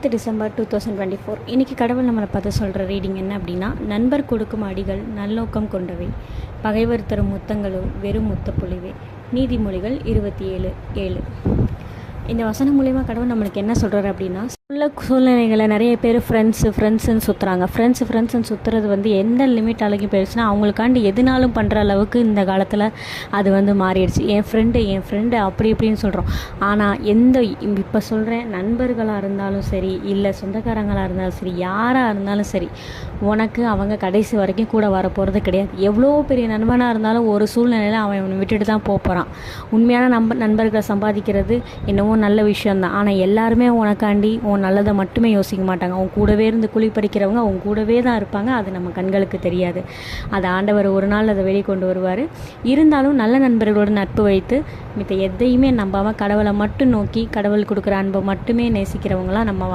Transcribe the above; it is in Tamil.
December 2024. இன்றைக்கி கடவுள் நம்மளை பார்த்து சொல்கிற ரீடிங் என்ன அப்படின்னா, நண்பர் கொடுக்கும் அடிகள் நல்லோக்கம் கொண்டவை, பகைவர் தரும் முத்தங்களோ வெறும் முத்தப்பொழிவே. நீதிமொழிகள் 27:7. இந்த வசனம் மூலிமா கடவுள் நம்மளுக்கு என்ன சொல்கிறாரு அப்படின்னா, உள்ள சூழ்நிலைகளை நிறைய பேர் ஃப்ரெண்ட்ஸுன்னு சுற்றுறாங்க. ஃப்ரெண்ட்ஸுன்னு சுற்றுறது எந்த லிமிட் அளவுக்கு போயிடுச்சுன்னா, அவங்களுக்காண்டி எதுனாலும் பண்ணுற அளவுக்கு இந்த காலத்தில் அது மாறிடுச்சு. என் ஃப்ரெண்டு அப்படி இப்படின்னு சொல்கிறோம். ஆனால் இப்போ சொல்கிறேன், நண்பர்களாக இருந்தாலும் சரி, இல்லை சொந்தக்காரங்களாக இருந்தாலும் சரி, யாராக இருந்தாலும் சரி, உனக்கு அவங்க கடைசி வரைக்கும் கூட வர போகிறது கிடையாது. எவ்வளோ பெரிய நண்பனாக இருந்தாலும் ஒரு சூழ்நிலையில் அவன் விட்டுட்டு தான் போகிறான். உண்மையான நண்பர்களை சம்பாதிக்கிறது என்னவோ நல்ல விஷயந்தான். ஆனால் எல்லாருமே உனக்காண்டி நல்லதை மட்டுமே யோசிக்க மாட்டாங்க. அவங்க கூடவே இருந்து குழி பறிக்கிறவங்க அவங்க கூடவே தான் இருப்பாங்க. அது நம்ம கண்களுக்கு தெரியாது. அது ஆண்டவர் ஒரு நாள் அதை வெளிக்கொண்டு வருவார். இருந்தாலும் நல்ல நண்பர்களோட நட்பு வைத்து மித்த எதையுமே நம்பாமல் கடவுளை மட்டும் நோக்கி கடவுள் கொடுக்குற அன்பை மட்டுமே நேசிக்கிறவங்களாம் நம்ம